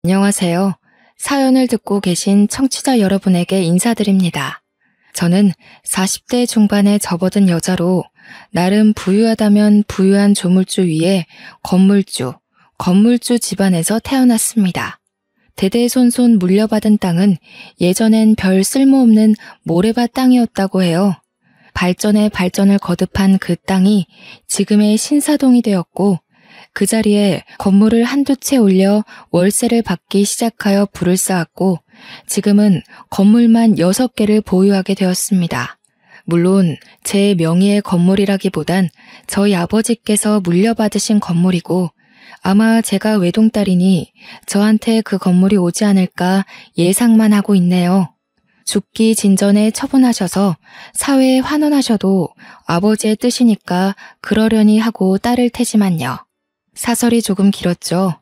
안녕하세요. 사연을 듣고 계신 청취자 여러분에게 인사드립니다. 저는 40대 중반에 접어든 여자로 나름 부유하다면 부유한 조물주 위에 건물주 집안에서 태어났습니다. 대대손손 물려받은 땅은 예전엔 별 쓸모없는 모래밭 땅이었다고 해요. 발전에 발전을 거듭한 그 땅이 지금의 신사동이 되었고 그 자리에 건물을 한두 채 올려 월세를 받기 시작하여 불을 쌓았고 지금은 건물만 6개를 보유하게 되었습니다. 물론 제 명의의 건물이라기보단 저희 아버지께서 물려받으신 건물이고 아마 제가 외동딸이니 저한테 그 건물이 오지 않을까 예상만 하고 있네요. 죽기 진전에 처분하셔서 사회에 환원하셔도 아버지의 뜻이니까 그러려니 하고 따를 테지만요. 사설이 조금 길었죠.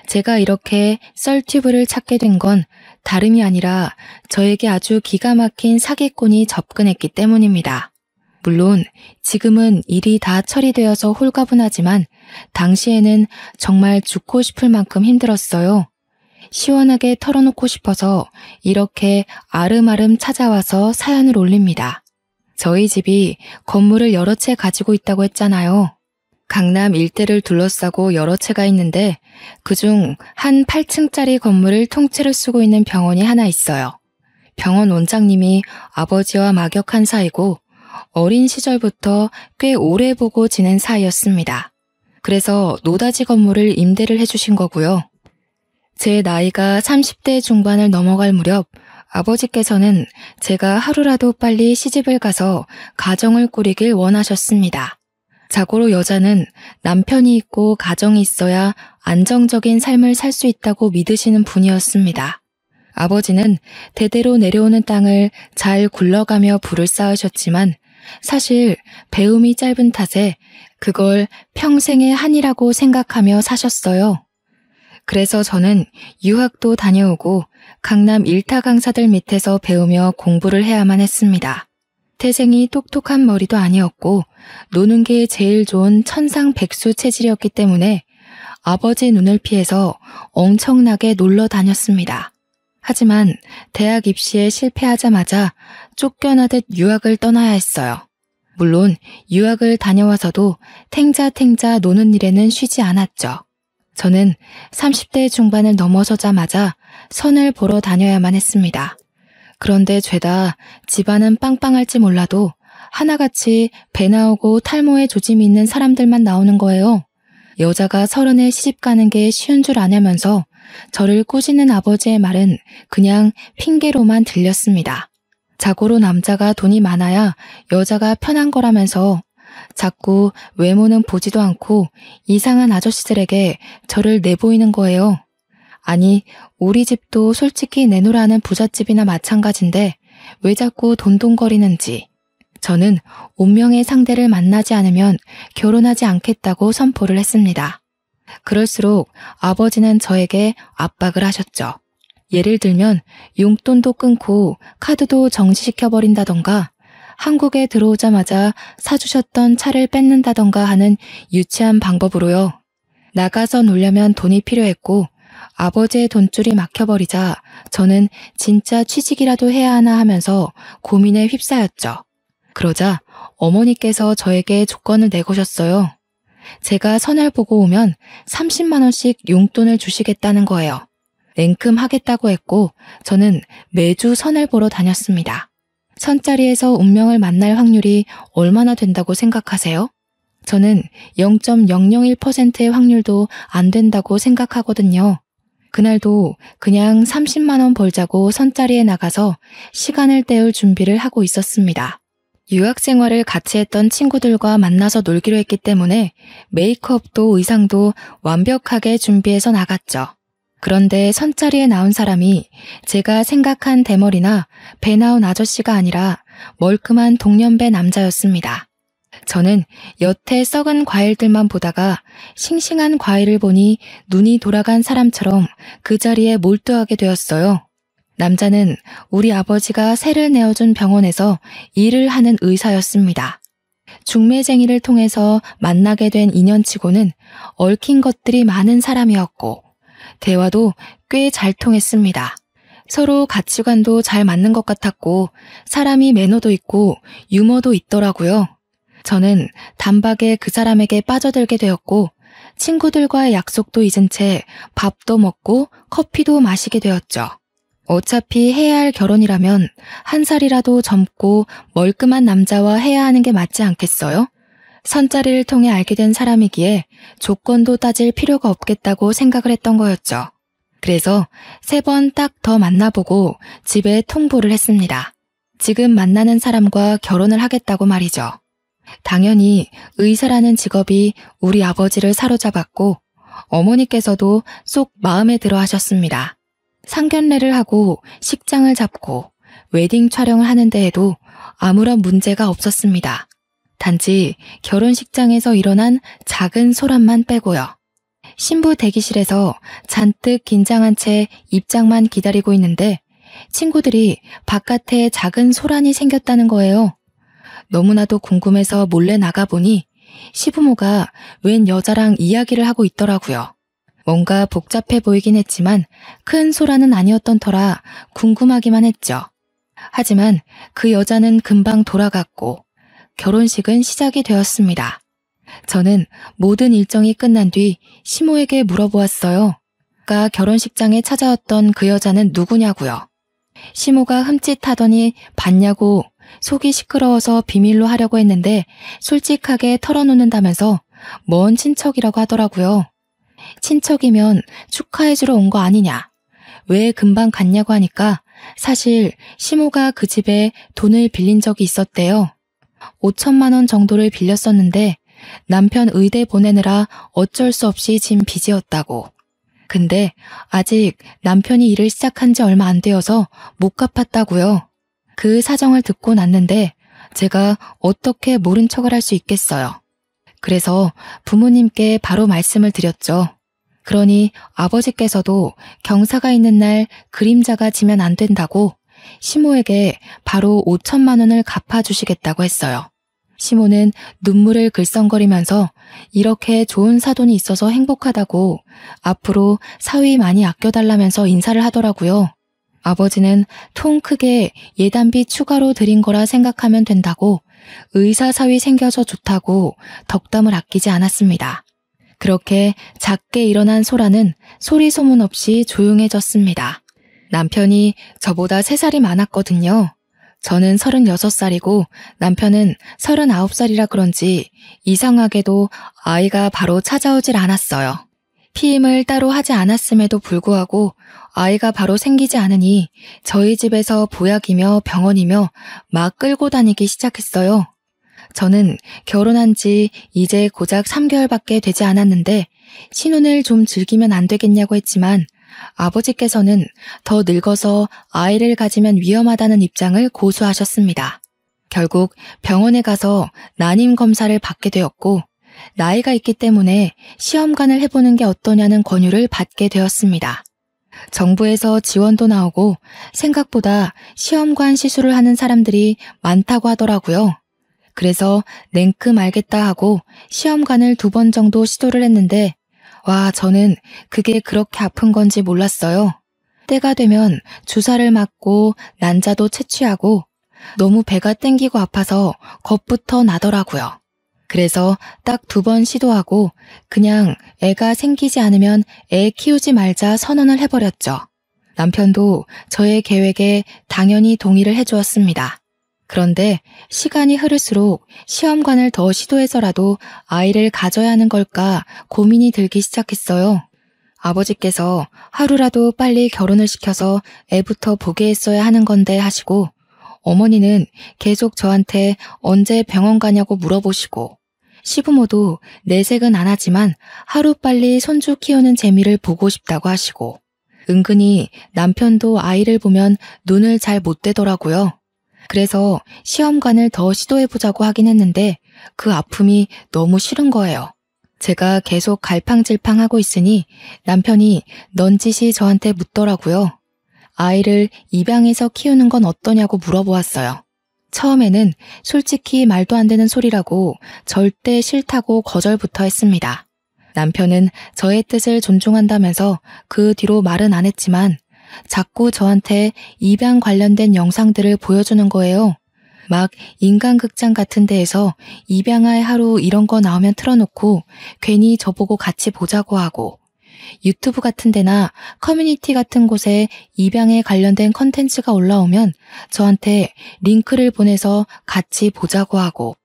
제가 이렇게 썰튜브를 찾게 된 건 다름이 아니라 저에게 아주 기가 막힌 사기꾼이 접근했기 때문입니다. 물론 지금은 일이 다 처리되어서 홀가분하지만 당시에는 정말 죽고 싶을 만큼 힘들었어요. 시원하게 털어놓고 싶어서 이렇게 아름아름 찾아와서 사연을 올립니다. 저희 집이 건물을 여러 채 가지고 있다고 했잖아요. 강남 일대를 둘러싸고 여러 채가 있는데 그중 한 8층짜리 건물을 통째로 쓰고 있는 병원이 하나 있어요. 병원 원장님이 아버지와 막역한 사이고 어린 시절부터 꽤 오래 보고 지낸 사이였습니다. 그래서 노다지 건물을 임대를 해주신 거고요. 제 나이가 30대 중반을 넘어갈 무렵 아버지께서는 제가 하루라도 빨리 시집을 가서 가정을 꾸리길 원하셨습니다. 자고로 여자는 남편이 있고 가정이 있어야 안정적인 삶을 살 수 있다고 믿으시는 분이었습니다. 아버지는 대대로 내려오는 땅을 잘 굴러가며 부를 쌓으셨지만 사실 배움이 짧은 탓에 그걸 평생의 한이라고 생각하며 사셨어요. 그래서 저는 유학도 다녀오고 강남 일타 강사들 밑에서 배우며 공부를 해야만 했습니다. 태생이 똑똑한 머리도 아니었고 노는 게 제일 좋은 천상백수 체질이었기 때문에 아버지 눈을 피해서 엄청나게 놀러 다녔습니다. 하지만 대학 입시에 실패하자마자 쫓겨나듯 유학을 떠나야 했어요. 물론 유학을 다녀와서도 탱자탱자 노는 일에는 쉬지 않았죠. 저는 30대 중반을 넘어서자마자 선을 보러 다녀야만 했습니다. 그런데 죄다 집안은 빵빵할지 몰라도 하나같이 배 나오고 탈모에 조짐이 있는 사람들만 나오는 거예요. 여자가 30에 시집 가는 게 쉬운 줄 아냐면서 저를 꾸짖는 아버지의 말은 그냥 핑계로만 들렸습니다. 자고로 남자가 돈이 많아야 여자가 편한 거라면서 자꾸 외모는 보지도 않고 이상한 아저씨들에게 저를 내보이는 거예요. 아니, 우리 집도 솔직히 내놓으라는 부잣집이나 마찬가지인데 왜 자꾸 돈돈거리는지. 저는 운명의 상대를 만나지 않으면 결혼하지 않겠다고 선포를 했습니다. 그럴수록 아버지는 저에게 압박을 하셨죠. 예를 들면 용돈도 끊고 카드도 정지시켜버린다던가 한국에 들어오자마자 사주셨던 차를 뺏는다던가 하는 유치한 방법으로요. 나가서 놀려면 돈이 필요했고 아버지의 돈줄이 막혀버리자 저는 진짜 취직이라도 해야 하나 하면서 고민에 휩싸였죠. 그러자 어머니께서 저에게 조건을 내거셨어요. 제가 선을 보고 오면 30만 원씩 용돈을 주시겠다는 거예요. 냉큼 하겠다고 했고 저는 매주 선을 보러 다녔습니다. 선자리에서 운명을 만날 확률이 얼마나 된다고 생각하세요? 저는 0.001%의 확률도 안 된다고 생각하거든요. 그날도 그냥 30만 원 벌자고 선자리에 나가서 시간을 때울 준비를 하고 있었습니다. 유학 생활을 같이 했던 친구들과 만나서 놀기로 했기 때문에 메이크업도 의상도 완벽하게 준비해서 나갔죠. 그런데 선자리에 나온 사람이 제가 생각한 대머리나 배 나온 아저씨가 아니라 멀끔한 동년배 남자였습니다. 저는 여태 썩은 과일들만 보다가 싱싱한 과일을 보니 눈이 돌아간 사람처럼 그 자리에 몰두하게 되었어요. 남자는 우리 아버지가 세를 내어준 병원에서 일을 하는 의사였습니다. 중매쟁이를 통해서 만나게 된 인연치고는 얽힌 것들이 많은 사람이었고 대화도 꽤 잘 통했습니다. 서로 가치관도 잘 맞는 것 같았고 사람이 매너도 있고 유머도 있더라고요. 저는 단박에 그 사람에게 빠져들게 되었고 친구들과의 약속도 잊은 채 밥도 먹고 커피도 마시게 되었죠. 어차피 해야 할 결혼이라면 한 살이라도 젊고 멀끔한 남자와 해야 하는 게 맞지 않겠어요? 선자리를 통해 알게 된 사람이기에 조건도 따질 필요가 없겠다고 생각을 했던 거였죠. 그래서 3번 딱 더 만나보고 집에 통보를 했습니다. 지금 만나는 사람과 결혼을 하겠다고 말이죠. 당연히 의사라는 직업이 우리 아버지를 사로잡았고 어머니께서도 쏙 마음에 들어 하셨습니다. 상견례를 하고 식장을 잡고 웨딩 촬영을 하는 데에도 아무런 문제가 없었습니다. 단지 결혼식장에서 일어난 작은 소란만 빼고요. 신부 대기실에서 잔뜩 긴장한 채 입장만 기다리고 있는데 친구들이 바깥에 작은 소란이 생겼다는 거예요. 너무나도 궁금해서 몰래 나가보니 시부모가 웬 여자랑 이야기를 하고 있더라고요. 뭔가 복잡해 보이긴 했지만 큰 소란은 아니었던 터라 궁금하기만 했죠. 하지만 그 여자는 금방 돌아갔고 결혼식은 시작이 되었습니다. 저는 모든 일정이 끝난 뒤 시모에게 물어보았어요. 아까 결혼식장에 찾아왔던 그 여자는 누구냐고요. 시모가 흠칫하더니 봤냐고 속이 시끄러워서 비밀로 하려고 했는데 솔직하게 털어놓는다면서 먼 친척이라고 하더라고요. 친척이면 축하해주러 온 거 아니냐. 왜 금방 갔냐고 하니까 사실 시모가 그 집에 돈을 빌린 적이 있었대요. 5천만 원 정도를 빌렸었는데 남편 의대 보내느라 어쩔 수 없이 진 빚이었다고. 근데 아직 남편이 일을 시작한 지 얼마 안 되어서 못 갚았다고요. 그 사정을 듣고 났는데 제가 어떻게 모른 척을 할 수 있겠어요. 그래서 부모님께 바로 말씀을 드렸죠. 그러니 아버지께서도 경사가 있는 날 그림자가 지면 안 된다고 시모에게 바로 5천만 원을 갚아주시겠다고 했어요. 시모는 눈물을 글썽거리면서 이렇게 좋은 사돈이 있어서 행복하다고 앞으로 사위 많이 아껴달라면서 인사를 하더라고요. 아버지는 통 크게 예단비 추가로 드린 거라 생각하면 된다고 의사 사위 생겨서 좋다고 덕담을 아끼지 않았습니다. 그렇게 작게 일어난 소란은 소리 소문 없이 조용해졌습니다. 남편이 저보다 3살이 많았거든요. 저는 36살이고 남편은 39살이라 그런지 이상하게도 아이가 바로 찾아오질 않았어요. 피임을 따로 하지 않았음에도 불구하고 아이가 바로 생기지 않으니 저희 집에서 보약이며 병원이며 막 끌고 다니기 시작했어요. 저는 결혼한 지 이제 고작 3개월밖에 되지 않았는데 신혼을 좀 즐기면 안 되겠냐고 했지만 아버지께서는 더 늙어서 아이를 가지면 위험하다는 입장을 고수하셨습니다. 결국 병원에 가서 난임 검사를 받게 되었고 나이가 있기 때문에 시험관을 해보는 게 어떠냐는 권유를 받게 되었습니다. 정부에서 지원도 나오고 생각보다 시험관 시술을 하는 사람들이 많다고 하더라고요. 그래서 냉큼 알겠다 하고 시험관을 2번 정도 시도를 했는데 와, 저는 그게 그렇게 아픈 건지 몰랐어요. 때가 되면 주사를 맞고 난자도 채취하고 너무 배가 땡기고 아파서 겁부터 나더라고요. 그래서 딱 2번 시도하고 그냥 애가 생기지 않으면 애 키우지 말자 선언을 해버렸죠. 남편도 저의 계획에 당연히 동의를 해주었습니다. 그런데 시간이 흐를수록 시험관을 더 시도해서라도 아이를 가져야 하는 걸까 고민이 들기 시작했어요. 아버지께서 하루라도 빨리 결혼을 시켜서 애부터 보게 했어야 하는 건데 하시고 어머니는 계속 저한테 언제 병원 가냐고 물어보시고 시부모도 내색은 안 하지만 하루빨리 손주 키우는 재미를 보고 싶다고 하시고 은근히 남편도 아이를 보면 눈을 잘 못 떼더라고요. 그래서 시험관을 더 시도해보자고 하긴 했는데 그 아픔이 너무 싫은 거예요. 제가 계속 갈팡질팡하고 있으니 남편이 넌지시 저한테 묻더라고요. 아이를 입양해서 키우는 건 어떠냐고 물어보았어요. 처음에는 솔직히 말도 안 되는 소리라고 절대 싫다고 거절부터 했습니다. 남편은 저의 뜻을 존중한다면서 그 뒤로 말은 안 했지만 자꾸 저한테 입양 관련된 영상들을 보여주는 거예요. 막 인간극장 같은 데에서 입양할 하루 이런 거 나오면 틀어놓고 괜히 저보고 같이 보자고 하고, 유튜브 같은 데나 커뮤니티 같은 곳에 입양에 관련된 컨텐츠가 올라오면 저한테 링크를 보내서 같이 보자고 하고,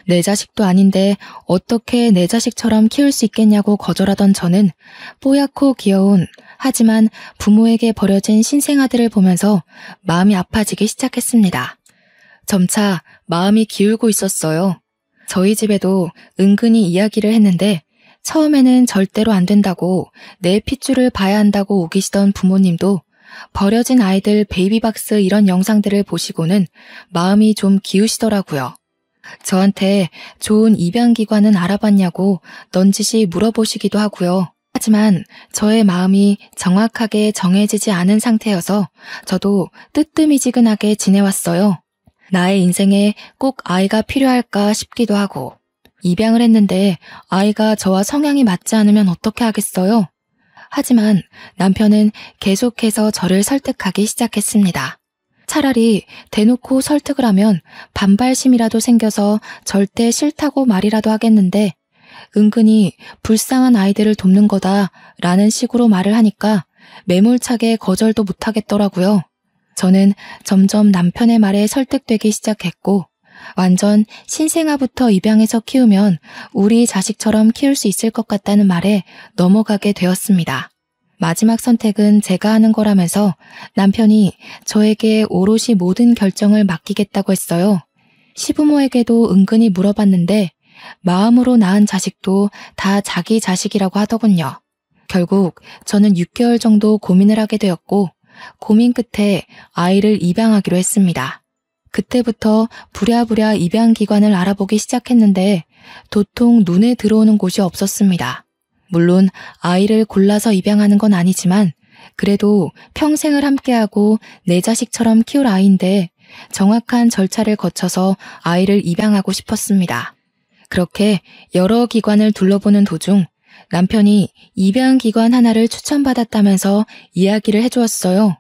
내 자식도 아닌데 어떻게 내 자식처럼 키울 수 있겠냐고 거절하던 저는 뽀얗고 귀여운, 하지만 부모에게 버려진 신생아들을 보면서 마음이 아파지기 시작했습니다. 점차 마음이 기울고 있었어요. 저희 집에도 은근히 이야기를 했는데 처음에는 절대로 안 된다고, 내 핏줄을 봐야 한다고 우기시던 부모님도 버려진 아이들 베이비박스 이런 영상들을 보시고는 마음이 좀 기우시더라고요. 저한테 좋은 입양기관은 알아봤냐고 넌지시 물어보시기도 하고요. 하지만 저의 마음이 정확하게 정해지지 않은 상태여서 저도 뜨뜨미지근하게 지내왔어요. 나의 인생에 꼭 아이가 필요할까 싶기도 하고, 입양을 했는데 아이가 저와 성향이 맞지 않으면 어떻게 하겠어요? 하지만 남편은 계속해서 저를 설득하기 시작했습니다. 차라리 대놓고 설득을 하면 반발심이라도 생겨서 절대 싫다고 말이라도 하겠는데, 은근히 불쌍한 아이들을 돕는 거다 라는 식으로 말을 하니까 매몰차게 거절도 못하겠더라고요. 저는 점점 남편의 말에 설득되기 시작했고, 완전 신생아부터 입양해서 키우면 우리 자식처럼 키울 수 있을 것 같다는 말에 넘어가게 되었습니다. 마지막 선택은 제가 하는 거라면서 남편이 저에게 오롯이 모든 결정을 맡기겠다고 했어요. 시부모에게도 은근히 물어봤는데 마음으로 낳은 자식도 다 자기 자식이라고 하더군요. 결국 저는 6개월 정도 고민을 하게 되었고, 고민 끝에 아이를 입양하기로 했습니다. 그때부터 부랴부랴 입양기관을 알아보기 시작했는데 도통 눈에 들어오는 곳이 없었습니다. 물론 아이를 골라서 입양하는 건 아니지만 그래도 평생을 함께하고 내 자식처럼 키울 아이인데 정확한 절차를 거쳐서 아이를 입양하고 싶었습니다. 그렇게 여러 기관을 둘러보는 도중 남편이 입양기관 하나를 추천받았다면서 이야기를 해주었어요.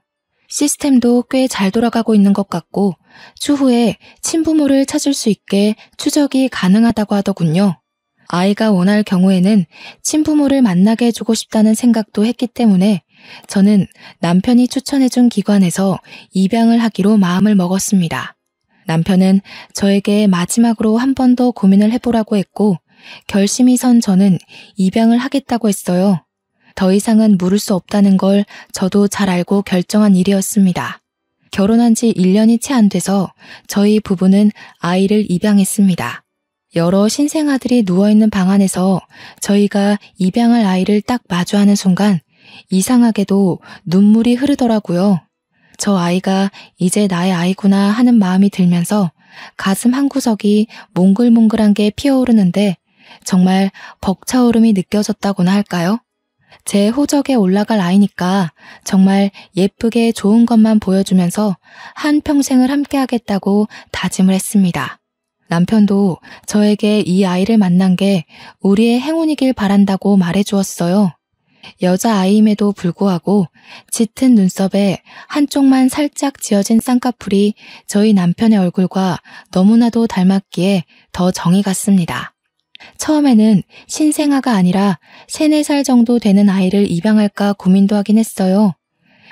시스템도 꽤 잘 돌아가고 있는 것 같고 추후에 친부모를 찾을 수 있게 추적이 가능하다고 하더군요. 아이가 원할 경우에는 친부모를 만나게 해주고 싶다는 생각도 했기 때문에 저는 남편이 추천해준 기관에서 입양을 하기로 마음을 먹었습니다. 남편은 저에게 마지막으로 한 번 더 고민을 해보라고 했고 결심이 선 저는 입양을 하겠다고 했어요. 더 이상은 물을 수 없다는 걸 저도 잘 알고 결정한 일이었습니다. 결혼한 지 1년이 채 안 돼서 저희 부부는 아이를 입양했습니다. 여러 신생아들이 누워있는 방 안에서 저희가 입양할 아이를 딱 마주하는 순간 이상하게도 눈물이 흐르더라고요. 저 아이가 이제 나의 아이구나 하는 마음이 들면서 가슴 한구석이 몽글몽글한 게 피어오르는데 정말 벅차오름이 느껴졌다고나 할까요? 제 호적에 올라갈 아이니까 정말 예쁘게 좋은 것만 보여주면서 한평생을 함께하겠다고 다짐을 했습니다. 남편도 저에게 이 아이를 만난 게 우리의 행운이길 바란다고 말해주었어요. 여자아이임에도 불구하고 짙은 눈썹에 한쪽만 살짝 지어진 쌍꺼풀이 저희 남편의 얼굴과 너무나도 닮았기에 더 정이 갔습니다. 처음에는 신생아가 아니라 3, 4살 정도 되는 아이를 입양할까 고민도 하긴 했어요.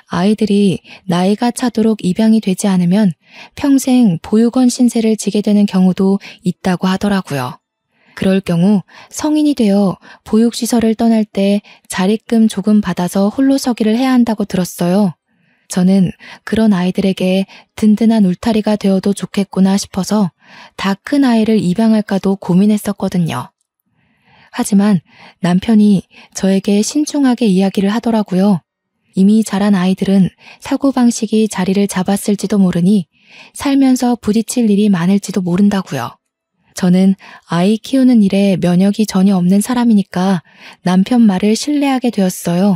아이들이 나이가 차도록 입양이 되지 않으면 평생 보육원 신세를 지게 되는 경우도 있다고 하더라고요. 그럴 경우 성인이 되어 보육시설을 떠날 때 자립금 조금 받아서 홀로 서기를 해야 한다고 들었어요. 저는 그런 아이들에게 든든한 울타리가 되어도 좋겠구나 싶어서 다 큰 아이를 입양할까도 고민했었거든요. 하지만 남편이 저에게 신중하게 이야기를 하더라고요. 이미 자란 아이들은 사고방식이 자리를 잡았을지도 모르니 살면서 부딪힐 일이 많을지도 모른다고요. 저는 아이 키우는 일에 면역이 전혀 없는 사람이니까 남편 말을 신뢰하게 되었어요.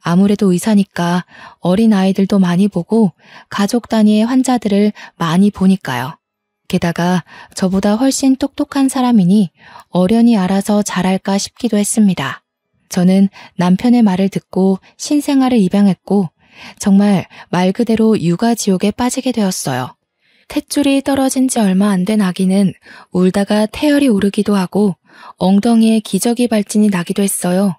아무래도 의사니까 어린 아이들도 많이 보고 가족 단위의 환자들을 많이 보니까요. 게다가 저보다 훨씬 똑똑한 사람이니 어련히 알아서 잘할까 싶기도 했습니다. 저는 남편의 말을 듣고 신생아를 입양했고 정말 말 그대로 육아지옥에 빠지게 되었어요. 탯줄이 떨어진 지 얼마 안 된 아기는 울다가 태열이 오르기도 하고 엉덩이에 기저귀 발진이 나기도 했어요.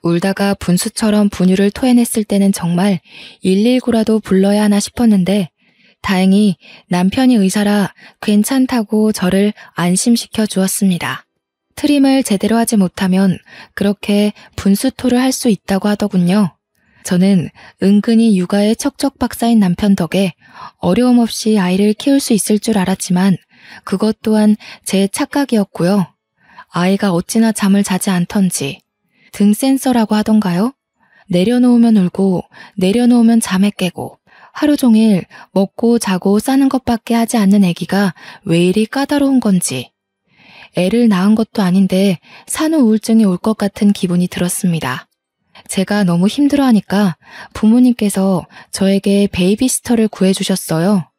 울다가 분수처럼 분유를 토해냈을 때는 정말 119라도 불러야 하나 싶었는데 다행히 남편이 의사라 괜찮다고 저를 안심시켜 주었습니다. 트림을 제대로 하지 못하면 그렇게 분수토를 할 수 있다고 하더군요. 저는 은근히 육아에 척척박사인 남편 덕에 어려움 없이 아이를 키울 수 있을 줄 알았지만 그것 또한 제 착각이었고요. 아이가 어찌나 잠을 자지 않던지 등 센서라고 하던가요? 내려놓으면 울고 내려놓으면 잠에 깨고 하루 종일 먹고 자고 싸는 것밖에 하지 않는 아기가 왜 이리 까다로운 건지 애를 낳은 것도 아닌데 산후 우울증이 올 것 같은 기분이 들었습니다. 제가 너무 힘들어하니까 부모님께서 저에게 베이비시터를 구해주셨어요.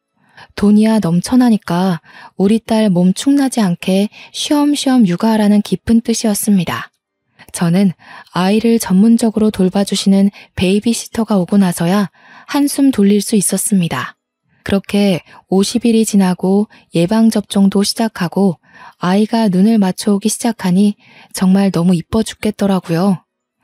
돈이야 넘쳐나니까 우리 딸 몸 축나지 않게 쉬엄쉬엄 육아하라는 깊은 뜻이었습니다. 저는 아이를 전문적으로 돌봐주시는 베이비시터가 오고 나서야 한숨 돌릴 수 있었습니다. 그렇게 50일이 지나고 예방접종도 시작하고 아이가 눈을 맞춰오기 시작하니 정말 너무 이뻐 죽겠더라고요.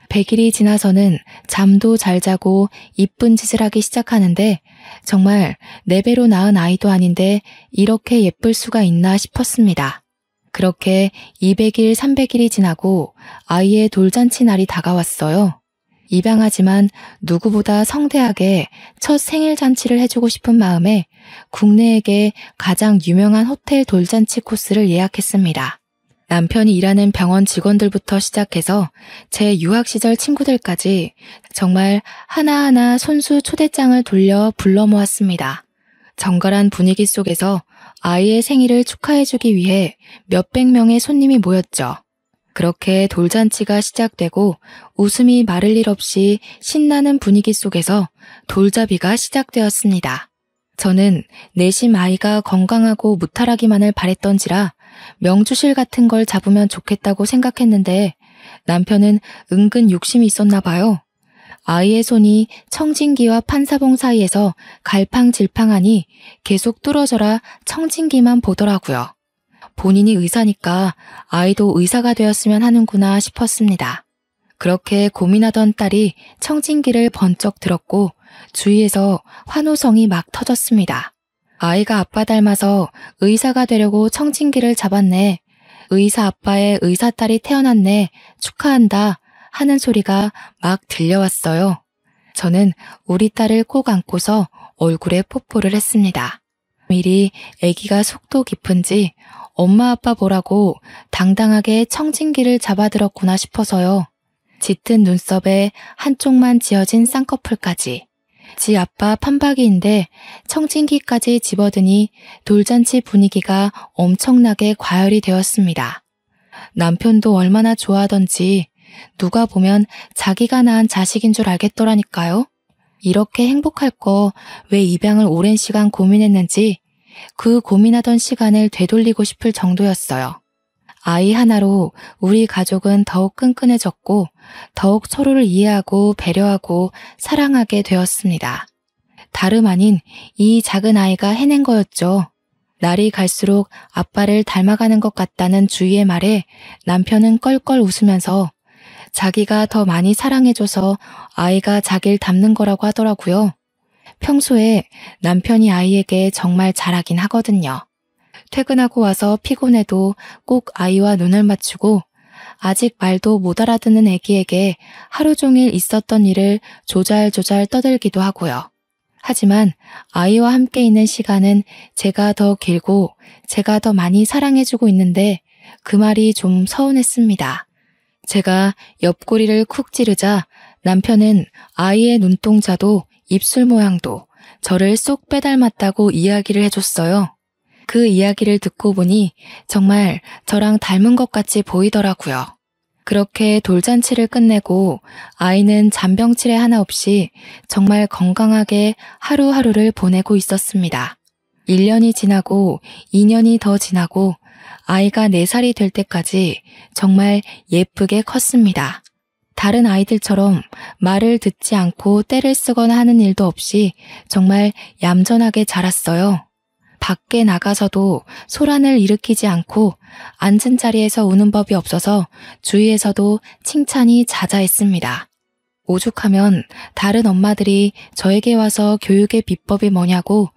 100일이 지나서는 잠도 잘 자고 이쁜 짓을 하기 시작하는데 정말 내 배로 낳은 아이도 아닌데 이렇게 예쁠 수가 있나 싶었습니다. 그렇게 200일, 300일이 지나고 아이의 돌잔치 날이 다가왔어요. 입양하지만 누구보다 성대하게 첫 생일 잔치를 해주고 싶은 마음에 국내에게 가장 유명한 호텔 돌잔치 코스를 예약했습니다. 남편이 일하는 병원 직원들부터 시작해서 제 유학 시절 친구들까지 정말 하나하나 손수 초대장을 돌려 불러 모았습니다. 정갈한 분위기 속에서 아이의 생일을 축하해주기 위해 몇백 명의 손님이 모였죠. 그렇게 돌잔치가 시작되고 웃음이 마를 일 없이 신나는 분위기 속에서 돌잡이가 시작되었습니다. 저는 내심 아이가 건강하고 무탈하기만을 바랬던지라 명주실 같은 걸 잡으면 좋겠다고 생각했는데 남편은 은근 욕심이 있었나 봐요. 아이의 손이 청진기와 판사봉 사이에서 갈팡질팡하니 계속 뚫어져라 청진기만 보더라고요. 본인이 의사니까 아이도 의사가 되었으면 하는구나 싶었습니다. 그렇게 고민하던 딸이 청진기를 번쩍 들었고 주위에서 환호성이 막 터졌습니다. 아이가 아빠 닮아서 의사가 되려고 청진기를 잡았네. 의사 아빠의 의사 딸이 태어났네. 축하한다. 하는 소리가 막 들려왔어요. 저는 우리 딸을 꼭 안고서 얼굴에 뽀뽀를 했습니다. 미리 아기가 속도 깊은지 엄마 아빠 보라고 당당하게 청진기를 잡아들었구나 싶어서요. 짙은 눈썹에 한쪽만 지어진 쌍꺼풀까지. 지 아빠 판박이인데 청진기까지 집어드니 돌잔치 분위기가 엄청나게 과열이 되었습니다. 남편도 얼마나 좋아하던지 누가 보면 자기가 낳은 자식인 줄 알겠더라니까요. 이렇게 행복할 거 왜 입양을 오랜 시간 고민했는지 그 고민하던 시간을 되돌리고 싶을 정도였어요. 아이 하나로 우리 가족은 더욱 끈끈해졌고 더욱 서로를 이해하고 배려하고 사랑하게 되었습니다. 다름 아닌 이 작은 아이가 해낸 거였죠. 날이 갈수록 아빠를 닮아가는 것 같다는 주위의 말에 남편은 껄껄 웃으면서 자기가 더 많이 사랑해줘서 아이가 자기를 닮는 거라고 하더라고요. 평소에 남편이 아이에게 정말 잘하긴 하거든요. 퇴근하고 와서 피곤해도 꼭 아이와 눈을 맞추고 아직 말도 못 알아듣는 아기에게 하루 종일 있었던 일을 조잘조잘 떠들기도 하고요. 하지만 아이와 함께 있는 시간은 제가 더 길고 제가 더 많이 사랑해주고 있는데 그 말이 좀 서운했습니다. 제가 옆구리를 쿡 찌르자 남편은 아이의 눈동자도 입술 모양도 저를 쏙 빼닮았다고 이야기를 해줬어요. 그 이야기를 듣고 보니 정말 저랑 닮은 것 같이 보이더라고요. 그렇게 돌잔치를 끝내고 아이는 잔병치레 하나 없이 정말 건강하게 하루하루를 보내고 있었습니다. 1년이 지나고 2년이 더 지나고 아이가 4살이 될 때까지 정말 예쁘게 컸습니다. 다른 아이들처럼 말을 듣지 않고 떼를 쓰거나 하는 일도 없이 정말 얌전하게 자랐어요. 밖에 나가서도 소란을 일으키지 않고 앉은 자리에서 우는 법이 없어서 주위에서도 칭찬이 자자했습니다. 오죽하면 다른 엄마들이 저에게 와서 교육의 비법이 뭐냐고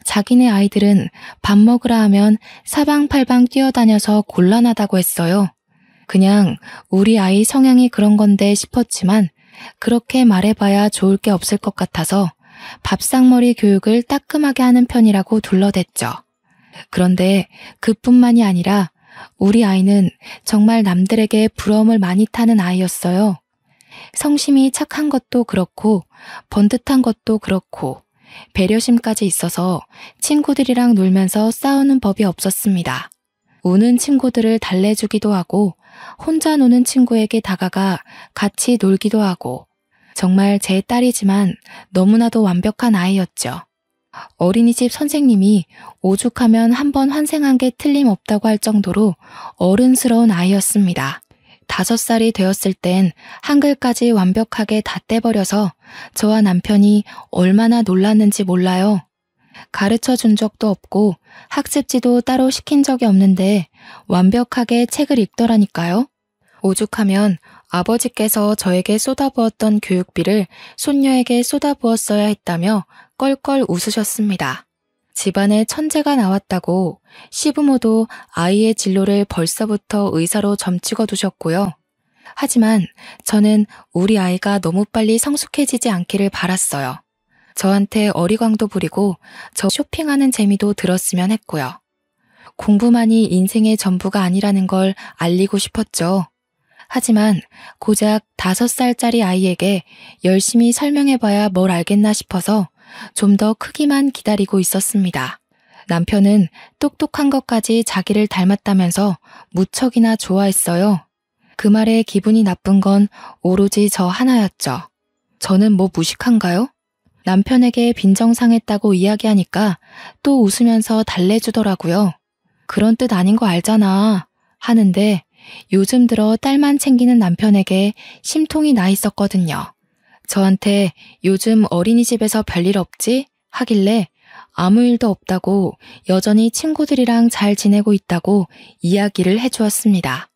자기네 아이들은 밥 먹으라 하면 사방팔방 뛰어다녀서 곤란하다고 했어요. 그냥 우리 아이 성향이 그런 건데 싶었지만 그렇게 말해봐야 좋을 게 없을 것 같아서 밥상머리 교육을 따끔하게 하는 편이라고 둘러댔죠. 그런데 그뿐만이 아니라 우리 아이는 정말 남들에게 부러움을 많이 타는 아이였어요. 성심이 착한 것도 그렇고 번듯한 것도 그렇고 배려심까지 있어서 친구들이랑 놀면서 싸우는 법이 없었습니다. 우는 친구들을 달래주기도 하고 혼자 노는 친구에게 다가가 같이 놀기도 하고 정말 제 딸이지만 너무나도 완벽한 아이였죠. 어린이집 선생님이 오죽하면 한 번 환생한 게 틀림없다고 할 정도로 어른스러운 아이였습니다. 5살이 되었을 땐 한글까지 완벽하게 다 떼버려서 저와 남편이 얼마나 놀랐는지 몰라요. 가르쳐 준 적도 없고 학습지도 따로 시킨 적이 없는데 완벽하게 책을 읽더라니까요. 오죽하면 아버지께서 저에게 쏟아부었던 교육비를 손녀에게 쏟아부었어야 했다며 껄껄 웃으셨습니다. 집안에 천재가 나왔다고 시부모도 아이의 진로를 벌써부터 의사로 점찍어 두셨고요. 하지만 저는 우리 아이가 너무 빨리 성숙해지지 않기를 바랐어요. 저한테 어리광도 부리고 저 쇼핑하는 재미도 들었으면 했고요. 공부만이 인생의 전부가 아니라는 걸 알리고 싶었죠. 하지만 고작 5살짜리 아이에게 열심히 설명해봐야 뭘 알겠나 싶어서 좀 더 크기만 기다리고 있었습니다. 남편은 똑똑한 것까지 자기를 닮았다면서 무척이나 좋아했어요. 그 말에 기분이 나쁜 건 오로지 저 하나였죠. 저는 뭐 무식한가요? 남편에게 빈정상했다고 이야기하니까 또 웃으면서 달래주더라고요. 그런 뜻 아닌 거 알잖아 하는데 요즘 들어 딸만 챙기는 남편에게 심통이 나 있었거든요. 저한테 요즘 어린이집에서 별일 없지? 하길래 아무 일도 없다고 여전히 친구들이랑 잘 지내고 있다고 이야기를 해주었습니다.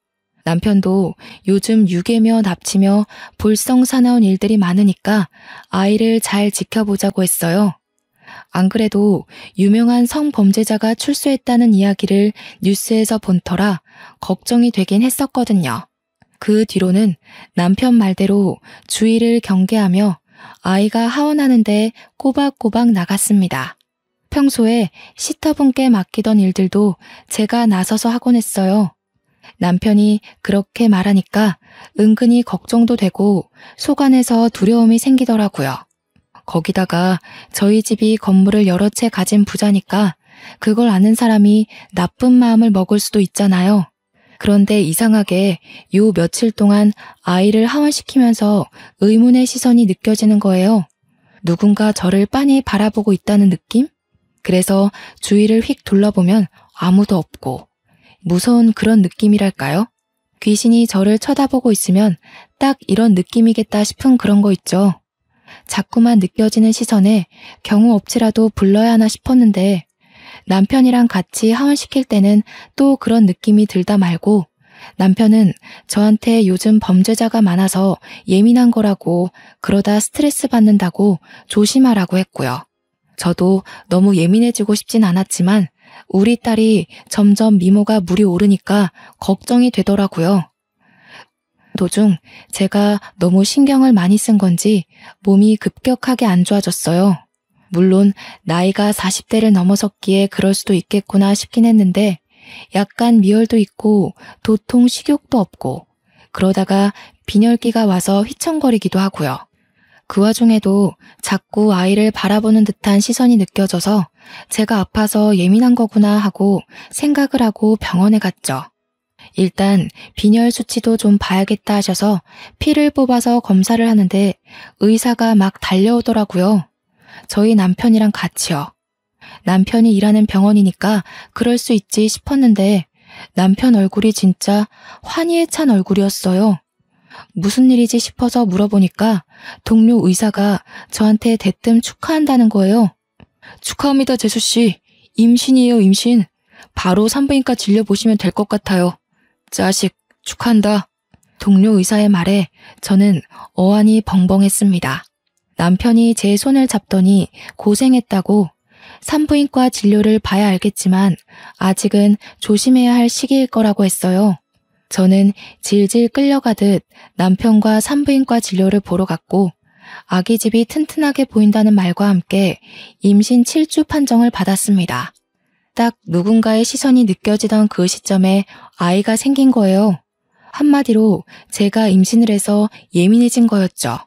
남편도 요즘 유괴며 납치며 볼썽사나운 일들이 많으니까 아이를 잘 지켜보자고 했어요. 안 그래도 유명한 성범죄자가 출소했다는 이야기를 뉴스에서 본 터라 걱정이 되긴 했었거든요. 그 뒤로는 남편 말대로 주의를 경계하며 아이가 하원하는데 꼬박꼬박 나갔습니다. 평소에 시터분께 맡기던 일들도 제가 나서서 하곤 했어요. 남편이 그렇게 말하니까 은근히 걱정도 되고 속 안에서 두려움이 생기더라고요. 거기다가 저희 집이 건물을 여러 채 가진 부자니까 그걸 아는 사람이 나쁜 마음을 먹을 수도 있잖아요. 그런데 이상하게 요 며칠 동안 아이를 하원시키면서 의문의 시선이 느껴지는 거예요. 누군가 저를 빤히 바라보고 있다는 느낌? 그래서 주위를 휙 둘러보면 아무도 없고 무서운 그런 느낌이랄까요? 귀신이 저를 쳐다보고 있으면 딱 이런 느낌이겠다 싶은 그런 거 있죠. 자꾸만 느껴지는 시선에 경우 없이라도 불러야 하나 싶었는데 남편이랑 같이 하원시킬 때는 또 그런 느낌이 들다 말고 남편은 저한테 요즘 범죄자가 많아서 예민한 거라고 그러다 스트레스 받는다고 조심하라고 했고요. 저도 너무 예민해지고 싶진 않았지만 우리 딸이 점점 미모가 물이 오르니까 걱정이 되더라고요. 도중 제가 너무 신경을 많이 쓴 건지 몸이 급격하게 안 좋아졌어요. 물론 나이가 40대를 넘어섰기에 그럴 수도 있겠구나 싶긴 했는데 약간 미열도 있고 도통 식욕도 없고 그러다가 빈혈기가 와서 휘청거리기도 하고요. 그 와중에도 자꾸 아이를 바라보는 듯한 시선이 느껴져서 제가 아파서 예민한 거구나 하고 생각을 하고 병원에 갔죠. 일단 빈혈 수치도 좀 봐야겠다 하셔서 피를 뽑아서 검사를 하는데 의사가 막 달려오더라고요. 저희 남편이랑 같이요. 남편이 일하는 병원이니까 그럴 수 있지 싶었는데 남편 얼굴이 진짜 환희에 찬 얼굴이었어요. 무슨 일이지 싶어서 물어보니까 동료 의사가 저한테 대뜸 축하한다는 거예요. 축하합니다, 재수씨. 임신이에요, 임신. 바로 산부인과 진료보시면 될 것 같아요. 자식, 축하한다. 동료 의사의 말에 저는 어안이 벙벙했습니다. 남편이 제 손을 잡더니 고생했다고 산부인과 진료를 봐야 알겠지만 아직은 조심해야 할 시기일 거라고 했어요. 저는 질질 끌려가듯 남편과 산부인과 진료를 보러 갔고 아기 집이 튼튼하게 보인다는 말과 함께 임신 7주 판정을 받았습니다. 딱 누군가의 시선이 느껴지던 그 시점에 아이가 생긴 거예요. 한마디로 제가 임신을 해서 예민해진 거였죠.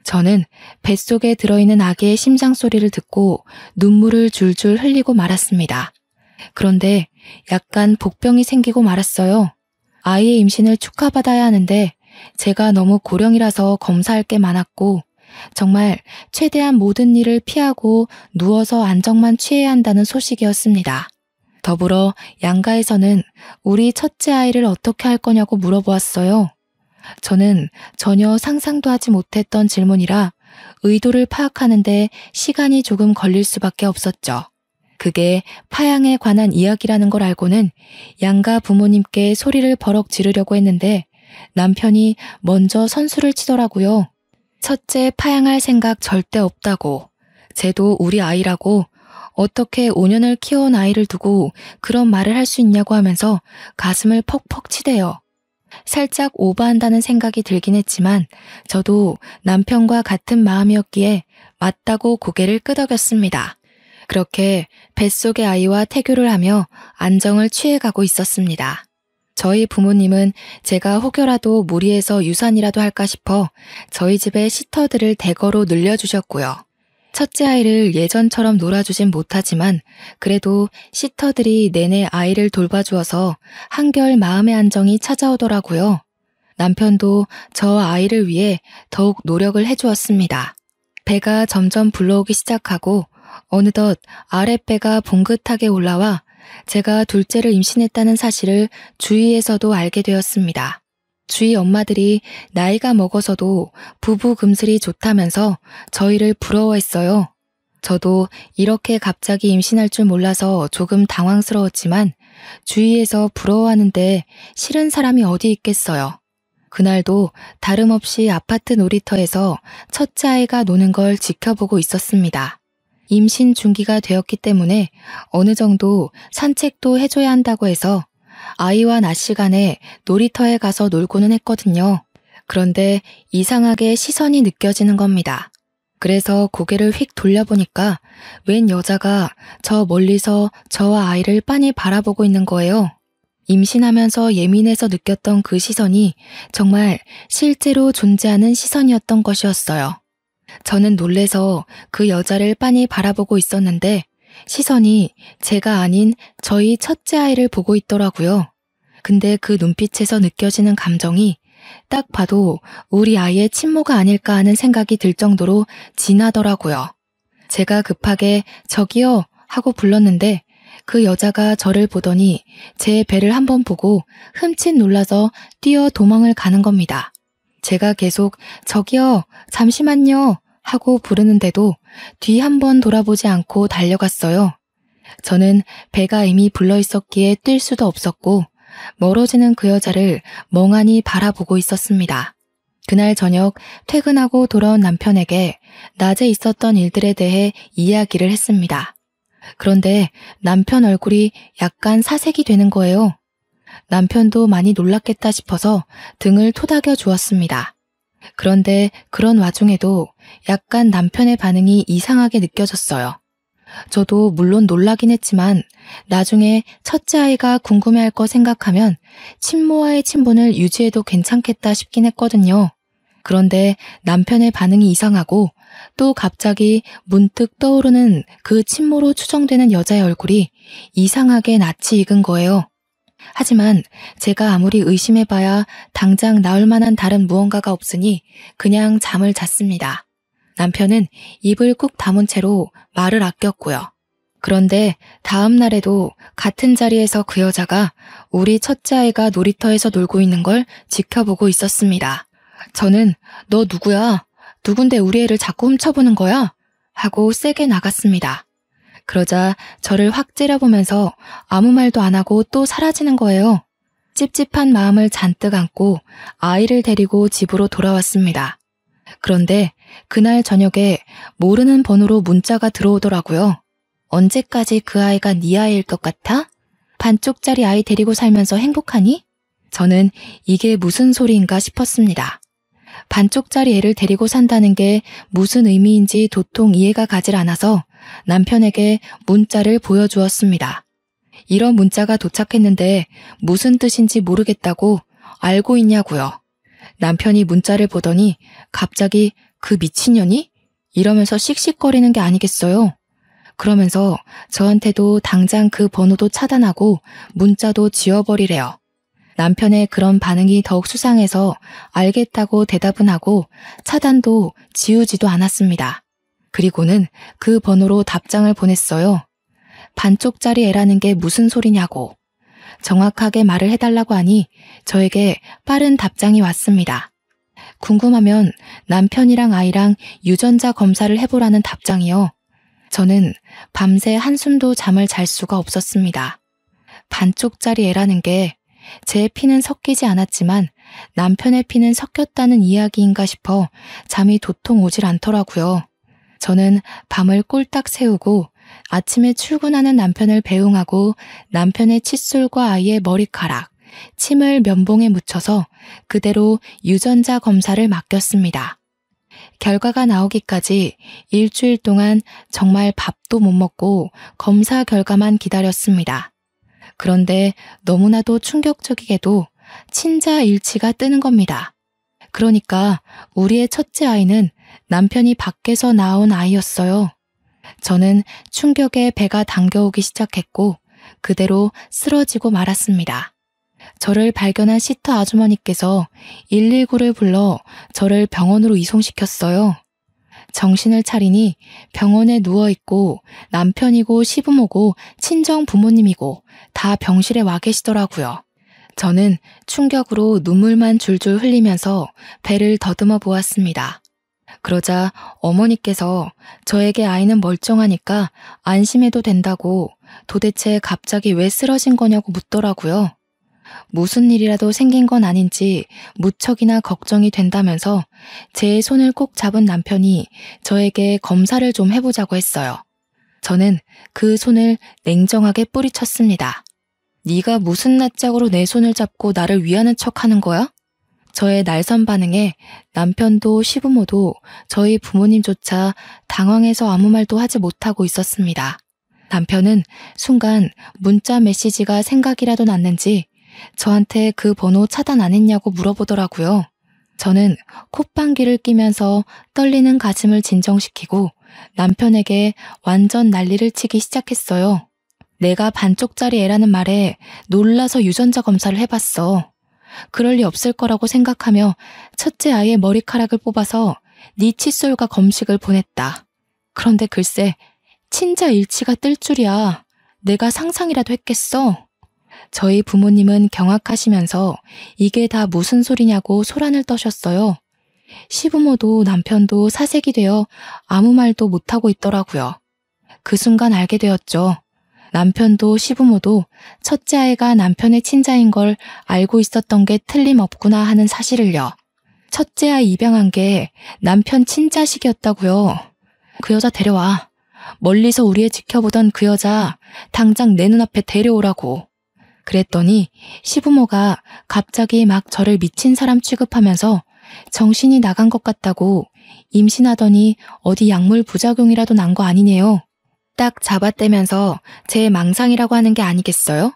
저는 뱃속에 들어있는 아기의 심장 소리를 듣고 눈물을 줄줄 흘리고 말았습니다. 그런데 약간 복병이 생기고 말았어요. 아이의 임신을 축하받아야 하는데 제가 너무 고령이라서 검사할 게 많았고 정말 최대한 모든 일을 피하고 누워서 안정만 취해야 한다는 소식이었습니다. 더불어 양가에서는 우리 첫째 아이를 어떻게 할 거냐고 물어보았어요. 저는 전혀 상상도 하지 못했던 질문이라 의도를 파악하는데 시간이 조금 걸릴 수밖에 없었죠. 그게 파양에 관한 이야기라는 걸 알고는 양가 부모님께 소리를 버럭 지르려고 했는데 남편이 먼저 선수를 치더라고요. 첫째 파양할 생각 절대 없다고. 쟤도 우리 아이라고. 어떻게 5년을 키워온 아이를 두고 그런 말을 할 수 있냐고 하면서 가슴을 퍽퍽 치대요. 살짝 오버한다는 생각이 들긴 했지만 저도 남편과 같은 마음이었기에 맞다고 고개를 끄덕였습니다. 그렇게 뱃속의 아이와 태교를 하며 안정을 취해가고 있었습니다. 저희 부모님은 제가 혹여라도 무리해서 유산이라도 할까 싶어 저희 집에 시터들을 대거로 늘려주셨고요. 첫째 아이를 예전처럼 놀아주진 못하지만 그래도 시터들이 내내 아이를 돌봐주어서 한결 마음의 안정이 찾아오더라고요. 남편도 저 아이를 위해 더욱 노력을 해주었습니다. 배가 점점 불러오기 시작하고 어느덧 아랫배가 봉긋하게 올라와 제가 둘째를 임신했다는 사실을 주위에서도 알게 되었습니다. 주위 엄마들이 나이가 먹어서도 부부 금슬이 좋다면서 저희를 부러워했어요. 저도 이렇게 갑자기 임신할 줄 몰라서 조금 당황스러웠지만 주위에서 부러워하는데 싫은 사람이 어디 있겠어요. 그날도 다름없이 아파트 놀이터에서 첫째 아이가 노는 걸 지켜보고 있었습니다. 임신 중기가 되었기 때문에 어느 정도 산책도 해줘야 한다고 해서 아이와 낮 시간에 놀이터에 가서 놀고는 했거든요. 그런데 이상하게 시선이 느껴지는 겁니다. 그래서 고개를 휙 돌려보니까 웬 여자가 저 멀리서 저와 아이를 빤히 바라보고 있는 거예요. 임신하면서 예민해서 느꼈던 그 시선이 정말 실제로 존재하는 시선이었던 것이었어요. 저는 놀래서 그 여자를 빤히 바라보고 있었는데 시선이 제가 아닌 저희 첫째 아이를 보고 있더라고요. 근데 그 눈빛에서 느껴지는 감정이 딱 봐도 우리 아이의 친모가 아닐까 하는 생각이 들 정도로 진하더라고요. 제가 급하게 저기요 하고 불렀는데 그 여자가 저를 보더니 제 배를 한번 보고 흠칫 놀라서 뛰어 도망을 가는 겁니다. 제가 계속 저기요 잠시만요 하고 부르는데도 뒤 한번 돌아보지 않고 달려갔어요. 저는 배가 이미 불러있었기에 뛸 수도 없었고 멀어지는 그 여자를 멍하니 바라보고 있었습니다. 그날 저녁 퇴근하고 돌아온 남편에게 낮에 있었던 일들에 대해 이야기를 했습니다. 그런데 남편 얼굴이 약간 사색이 되는 거예요. 남편도 많이 놀랐겠다 싶어서 등을 토닥여 주었습니다. 그런데 그런 와중에도 약간 남편의 반응이 이상하게 느껴졌어요. 저도 물론 놀라긴 했지만 나중에 첫째 아이가 궁금해할 거 생각하면 친모와의 친분을 유지해도 괜찮겠다 싶긴 했거든요. 그런데 남편의 반응이 이상하고 또 갑자기 문득 떠오르는 그 친모로 추정되는 여자의 얼굴이 이상하게 낯이 익은 거예요. 하지만 제가 아무리 의심해봐야 당장 나올 만한 다른 무언가가 없으니 그냥 잠을 잤습니다. 남편은 입을 꾹 다문 채로 말을 아꼈고요. 그런데 다음 날에도 같은 자리에서 그 여자가 우리 첫째 아이가 놀이터에서 놀고 있는 걸 지켜보고 있었습니다. 저는 너 누구야? 누군데 우리 애를 자꾸 훔쳐보는 거야? 하고 세게 나갔습니다. 그러자 저를 확 째려보면서 아무 말도 안 하고 또 사라지는 거예요. 찝찝한 마음을 잔뜩 안고 아이를 데리고 집으로 돌아왔습니다. 그런데 그날 저녁에 모르는 번호로 문자가 들어오더라고요. 언제까지 그 아이가 네 아이일 것 같아? 반쪽짜리 아이 데리고 살면서 행복하니? 저는 이게 무슨 소리인가 싶었습니다. 반쪽짜리 애를 데리고 산다는 게 무슨 의미인지 도통 이해가 가질 않아서 남편에게 문자를 보여주었습니다. 이런 문자가 도착했는데 무슨 뜻인지 모르겠다고 알고 있냐고요. 남편이 문자를 보더니 갑자기 그 미친년이? 이러면서 씩씩거리는 게 아니겠어요. 그러면서 저한테도 당장 그 번호도 차단하고 문자도 지워버리래요. 남편의 그런 반응이 더욱 수상해서 알겠다고 대답은 하고 차단도 지우지도 않았습니다. 그리고는 그 번호로 답장을 보냈어요. 반쪽짜리 애라는 게 무슨 소리냐고. 정확하게 말을 해달라고 하니 저에게 빠른 답장이 왔습니다. 궁금하면 남편이랑 아이랑 유전자 검사를 해보라는 답장이요. 저는 밤새 한숨도 잠을 잘 수가 없었습니다. 반쪽짜리 애라는 게 제 피는 섞이지 않았지만 남편의 피는 섞였다는 이야기인가 싶어 잠이 도통 오질 않더라고요. 저는 밤을 꼴딱 새우고 아침에 출근하는 남편을 배웅하고 남편의 칫솔과 아이의 머리카락, 침을 면봉에 묻혀서 그대로 유전자 검사를 맡겼습니다. 결과가 나오기까지 일주일 동안 정말 밥도 못 먹고 검사 결과만 기다렸습니다. 그런데 너무나도 충격적이게도 친자일치가 뜨는 겁니다. 그러니까 우리의 첫째 아이는 남편이 밖에서 낳은 아이였어요. 저는 충격에 배가 당겨오기 시작했고 그대로 쓰러지고 말았습니다. 저를 발견한 시터 아주머니께서 119를 불러 저를 병원으로 이송시켰어요. 정신을 차리니 병원에 누워있고 남편이고 시부모고 친정 부모님이고 다 병실에 와 계시더라고요. 저는 충격으로 눈물만 줄줄 흘리면서 배를 더듬어 보았습니다. 그러자 어머니께서 저에게 아이는 멀쩡하니까 안심해도 된다고 도대체 갑자기 왜 쓰러진 거냐고 묻더라고요. 무슨 일이라도 생긴 건 아닌지 무척이나 걱정이 된다면서 제 손을 꼭 잡은 남편이 저에게 검사를 좀 해보자고 했어요. 저는 그 손을 냉정하게 뿌리쳤습니다. 네가 무슨 낯짝으로 내 손을 잡고 나를 위하는 척하는 거야? 저의 날선 반응에 남편도 시부모도 저희 부모님조차 당황해서 아무 말도 하지 못하고 있었습니다. 남편은 순간 문자 메시지가 생각이라도 났는지 저한테 그 번호 차단 안 했냐고 물어보더라고요. 저는 콧방귀를 뀌면서 떨리는 가슴을 진정시키고 남편에게 완전 난리를 치기 시작했어요. 내가 반쪽짜리 애라는 말에 놀라서 유전자 검사를 해봤어. 그럴 리 없을 거라고 생각하며 첫째 아이의 머리카락을 뽑아서 네 칫솔과 검식을 보냈다. 그런데 글쎄 친자일치가 뜰 줄이야. 내가 상상이라도 했겠어. 저희 부모님은 경악하시면서 이게 다 무슨 소리냐고 소란을 떠셨어요. 시부모도 남편도 사색이 되어 아무 말도 못하고 있더라고요. 그 순간 알게 되었죠. 남편도 시부모도 첫째 아이가 남편의 친자인 걸 알고 있었던 게 틀림없구나 하는 사실을요. 첫째 아이 입양한 게 남편 친자식이었다고요. 그 여자 데려와. 멀리서 우리 애 지켜보던 그 여자 당장 내 눈앞에 데려오라고. 그랬더니 시부모가 갑자기 막 저를 미친 사람 취급하면서 정신이 나간 것 같다고 임신하더니 어디 약물 부작용이라도 난 거 아니네요. 딱 잡아떼면서 제 망상이라고 하는 게 아니겠어요?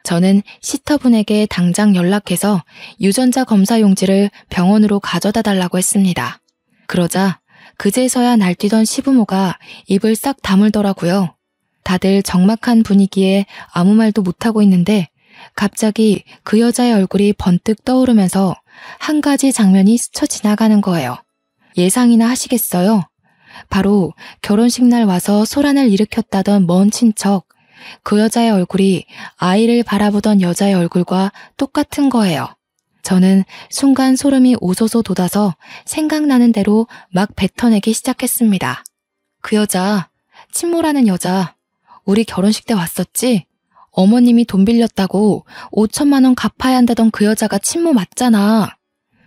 저는 시터분에게 당장 연락해서 유전자 검사 용지를 병원으로 가져다 달라고 했습니다. 그러자 그제서야 날뛰던 시부모가 입을 싹 다물더라고요. 다들 적막한 분위기에 아무 말도 못하고 있는데 갑자기 그 여자의 얼굴이 번뜩 떠오르면서 한 가지 장면이 스쳐 지나가는 거예요. 예상이나 하시겠어요? 바로 결혼식 날 와서 소란을 일으켰다던 먼 친척, 그 여자의 얼굴이 아이를 바라보던 여자의 얼굴과 똑같은 거예요. 저는 순간 소름이 오소소 돋아서 생각나는 대로 막 뱉어내기 시작했습니다. 그 여자, 친모라는 여자, 우리 결혼식 때 왔었지? 어머님이 돈 빌렸다고 5천만 원 갚아야 한다던 그 여자가 친모 맞잖아.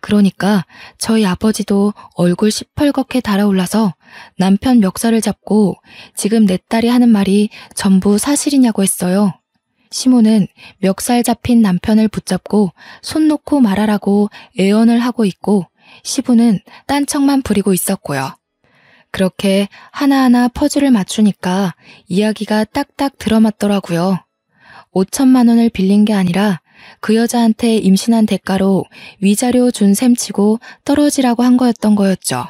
그러니까 저희 아버지도 얼굴 시펄겋게 달아올라서 남편 멱살을 잡고 지금 내 딸이 하는 말이 전부 사실이냐고 했어요. 시모는 멱살 잡힌 남편을 붙잡고 손 놓고 말하라고 애원을 하고 있고 시부는 딴청만 부리고 있었고요. 그렇게 하나하나 퍼즐을 맞추니까 이야기가 딱딱 들어맞더라고요. 5천만 원을 빌린 게 아니라 그 여자한테 임신한 대가로 위자료 준 셈치고 떨어지라고 한 거였던 거였죠.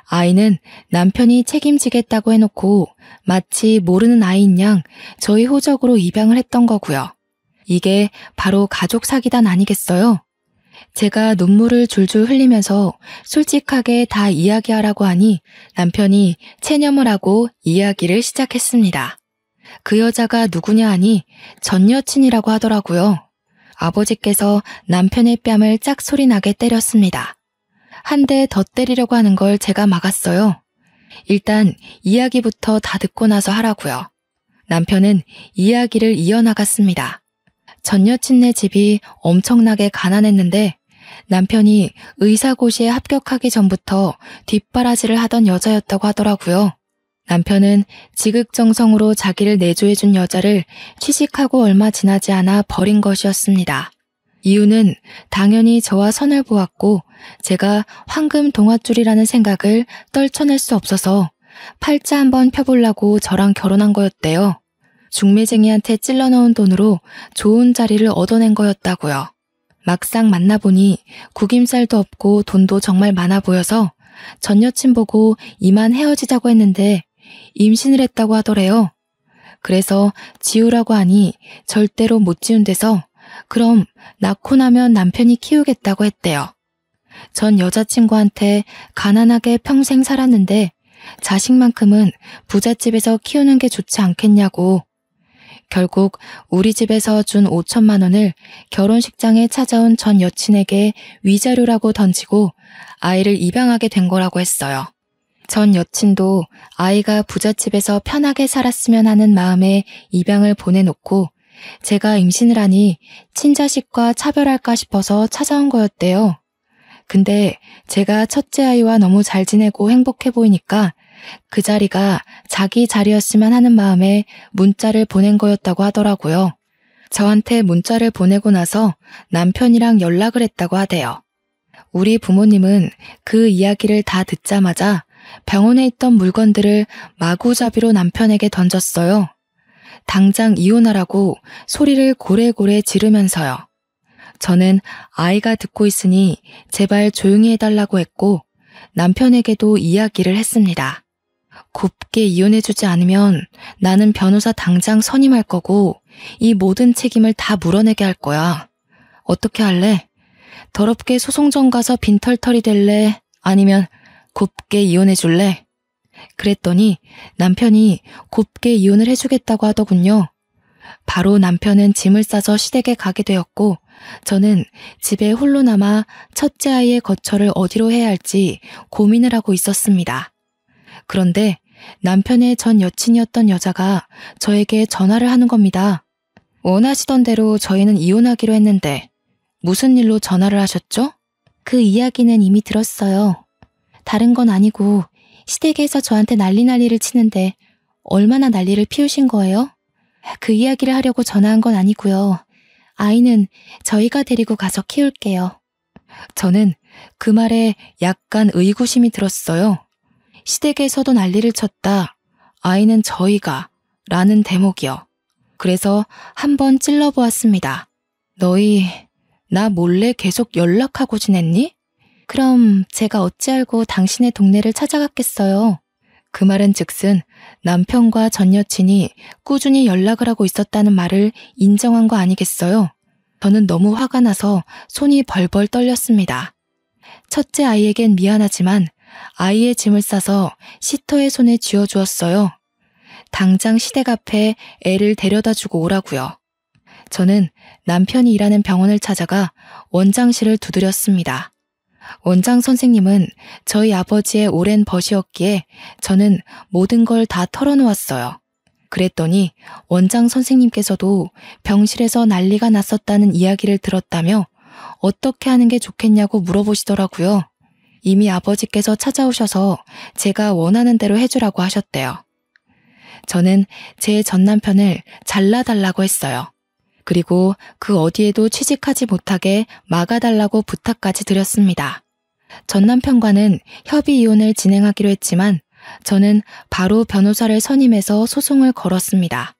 아이는 남편이 책임지겠다고 해놓고 마치 모르는 아이인 양 저희 호적으로 입양을 했던 거고요. 이게 바로 가족 사기단 아니겠어요? 제가 눈물을 줄줄 흘리면서 솔직하게 다 이야기하라고 하니 남편이 체념을 하고 이야기를 시작했습니다. 그 여자가 누구냐 하니 전 여친이라고 하더라고요. 아버지께서 남편의 뺨을 짝소리나게 때렸습니다. 한 대 더 때리려고 하는 걸 제가 막았어요. 일단 이야기부터 다 듣고 나서 하라고요. 남편은 이야기를 이어나갔습니다. 전 여친네 집이 엄청나게 가난했는데 남편이 의사고시에 합격하기 전부터 뒷바라지를 하던 여자였다고 하더라고요. 남편은 지극정성으로 자기를 내조해준 여자를 취직하고 얼마 지나지 않아 버린 것이었습니다. 이유는 당연히 저와 선을 보았고 제가 황금 동아줄이라는 생각을 떨쳐낼 수 없어서 팔자 한번 펴보려고 저랑 결혼한 거였대요. 중매쟁이한테 찔러넣은 돈으로 좋은 자리를 얻어낸 거였다고요. 막상 만나보니 구김살도 없고 돈도 정말 많아 보여서 전 여친 보고 이만 헤어지자고 했는데 임신을 했다고 하더래요. 그래서 지우라고 하니 절대로 못 지운대서 그럼 낳고 나면 남편이 키우겠다고 했대요. 전 여자친구한테 가난하게 평생 살았는데 자식만큼은 부잣집에서 키우는 게 좋지 않겠냐고. 결국 우리 집에서 준 5천만 원을 결혼식장에 찾아온 전 여친에게 위자료라고 던지고 아이를 입양하게 된 거라고 했어요. 전 여친도 아이가 부잣집에서 편하게 살았으면 하는 마음에 입양을 보내놓고 제가 임신을 하니 친자식과 차별할까 싶어서 찾아온 거였대요. 근데 제가 첫째 아이와 너무 잘 지내고 행복해 보이니까 그 자리가 자기 자리였으면 하는 마음에 문자를 보낸 거였다고 하더라고요. 저한테 문자를 보내고 나서 남편이랑 연락을 했다고 하대요. 우리 부모님은 그 이야기를 다 듣자마자 병원에 있던 물건들을 마구잡이로 남편에게 던졌어요. 당장 이혼하라고 소리를 고래고래 지르면서요. 저는 아이가 듣고 있으니 제발 조용히 해달라고 했고 남편에게도 이야기를 했습니다. 곱게 이혼해주지 않으면 나는 변호사 당장 선임할 거고 이 모든 책임을 다 물어내게 할 거야. 어떻게 할래? 더럽게 소송전 가서 빈털터리 될래? 아니면 곱게 이혼해줄래? 그랬더니 남편이 곱게 이혼을 해주겠다고 하더군요. 바로 남편은 짐을 싸서 시댁에 가게 되었고 저는 집에 홀로 남아 첫째 아이의 거처를 어디로 해야 할지 고민을 하고 있었습니다. 그런데 남편의 전 여친이었던 여자가 저에게 전화를 하는 겁니다. 원하시던 대로 저희는 이혼하기로 했는데 무슨 일로 전화를 하셨죠? 그 이야기는 이미 들었어요. 다른 건 아니고 시댁에서 저한테 난리를 치는데 얼마나 난리를 피우신 거예요? 그 이야기를 하려고 전화한 건 아니고요. 아이는 저희가 데리고 가서 키울게요. 저는 그 말에 약간 의구심이 들었어요. 시댁에서도 난리를 쳤다. 아이는 저희가 라는 대목이요. 그래서 한번 찔러보았습니다. 너희 나 몰래 계속 연락하고 지냈니? 그럼 제가 어찌 알고 당신의 동네를 찾아갔겠어요. 그 말은 즉슨 남편과 전 여친이 꾸준히 연락을 하고 있었다는 말을 인정한 거 아니겠어요? 저는 너무 화가 나서 손이 벌벌 떨렸습니다. 첫째 아이에겐 미안하지만 아이의 짐을 싸서 시터의 손에 쥐어주었어요. 당장 시댁 앞에 애를 데려다 주고 오라고요. 저는 남편이 일하는 병원을 찾아가 원장실을 두드렸습니다. 원장 선생님은 저희 아버지의 오랜 벗이었기에 저는 모든 걸 다 털어놓았어요. 그랬더니 원장 선생님께서도 병실에서 난리가 났었다는 이야기를 들었다며 어떻게 하는 게 좋겠냐고 물어보시더라고요. 이미 아버지께서 찾아오셔서 제가 원하는 대로 해주라고 하셨대요. 저는 제 전남편을 잘라달라고 했어요. 그리고 그 어디에도 취직하지 못하게 막아달라고 부탁까지 드렸습니다. 전남편과는 협의 이혼을 진행하기로 했지만 저는 바로 변호사를 선임해서 소송을 걸었습니다.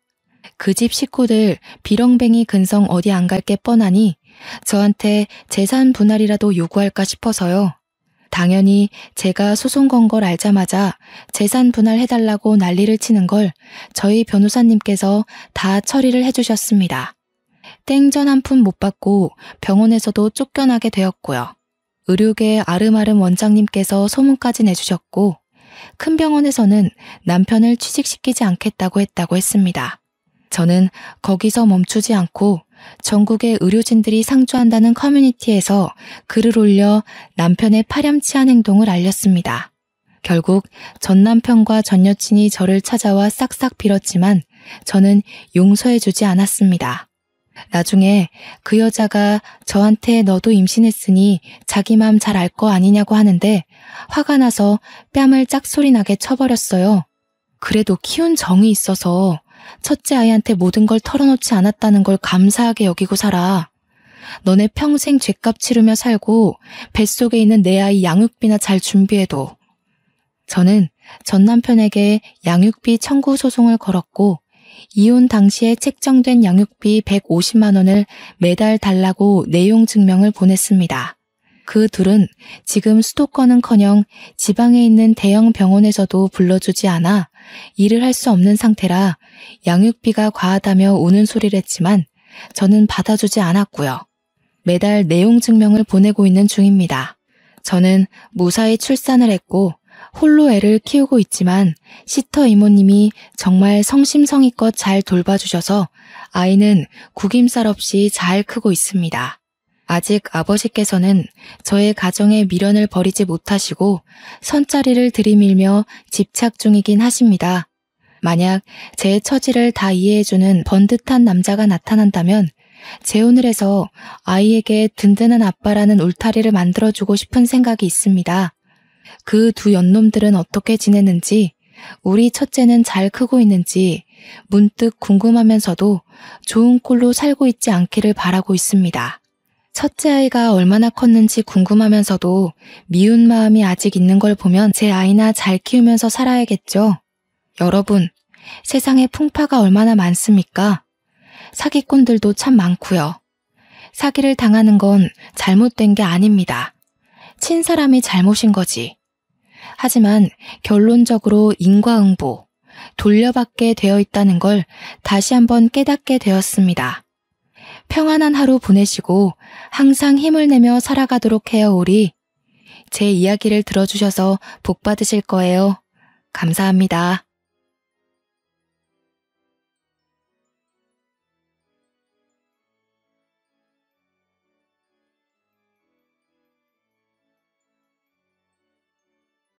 그 집 식구들 비렁뱅이 근성 어디 안 갈 게 뻔하니 저한테 재산 분할이라도 요구할까 싶어서요. 당연히 제가 소송 건 걸 알자마자 재산 분할해달라고 난리를 치는 걸 저희 변호사님께서 다 처리를 해주셨습니다. 땡전 한 푼 못 받고 병원에서도 쫓겨나게 되었고요. 의료계 아름아름 원장님께서 소문까지 내주셨고 큰 병원에서는 남편을 취직시키지 않겠다고 했습니다. 저는 거기서 멈추지 않고 전국의 의료진들이 상주한다는 커뮤니티에서 글을 올려 남편의 파렴치한 행동을 알렸습니다. 결국 전 남편과 전 여친이 저를 찾아와 싹싹 빌었지만 저는 용서해주지 않았습니다. 나중에 그 여자가 저한테 너도 임신했으니 자기 맘 잘 알 거 아니냐고 하는데 화가 나서 뺨을 짝소리나게 쳐버렸어요. 그래도 키운 정이 있어서 첫째 아이한테 모든 걸 털어놓지 않았다는 걸 감사하게 여기고 살아. 너네 평생 죗값 치르며 살고 뱃속에 있는 내 아이 양육비나 잘 준비해둬. 저는 전 남편에게 양육비 청구 소송을 걸었고 이혼 당시에 책정된 양육비 150만 원을 매달 달라고 내용 증명을 보냈습니다. 그 둘은 지금 수도권은커녕 지방에 있는 대형 병원에서도 불러주지 않아 일을 할 수 없는 상태라 양육비가 과하다며 우는 소리를 했지만 저는 받아주지 않았고요. 매달 내용 증명을 보내고 있는 중입니다. 저는 무사히 출산을 했고 홀로 애를 키우고 있지만 시터 이모님이 정말 성심성의껏 잘 돌봐주셔서 아이는 구김살 없이 잘 크고 있습니다. 아직 아버지께서는 저의 가정에 미련을 버리지 못하시고 선자리를 들이밀며 집착 중이긴 하십니다. 만약 제 처지를 다 이해해주는 번듯한 남자가 나타난다면 재혼을 해서 아이에게 든든한 아빠라는 울타리를 만들어주고 싶은 생각이 있습니다. 그 두 연놈들은 어떻게 지내는지, 우리 첫째는 잘 크고 있는지 문득 궁금하면서도 좋은 꼴로 살고 있지 않기를 바라고 있습니다. 첫째 아이가 얼마나 컸는지 궁금하면서도 미운 마음이 아직 있는 걸 보면 제 아이나 잘 키우면서 살아야겠죠. 여러분, 세상에 풍파가 얼마나 많습니까? 사기꾼들도 참 많고요. 사기를 당하는 건 잘못된 게 아닙니다. 친 사람이 잘못인 거지. 하지만 결론적으로 인과응보, 돌려받게 되어 있다는 걸 다시 한번 깨닫게 되었습니다. 평안한 하루 보내시고 항상 힘을 내며 살아가도록 해요, 우리. 제 이야기를 들어주셔서 복 받으실 거예요. 감사합니다.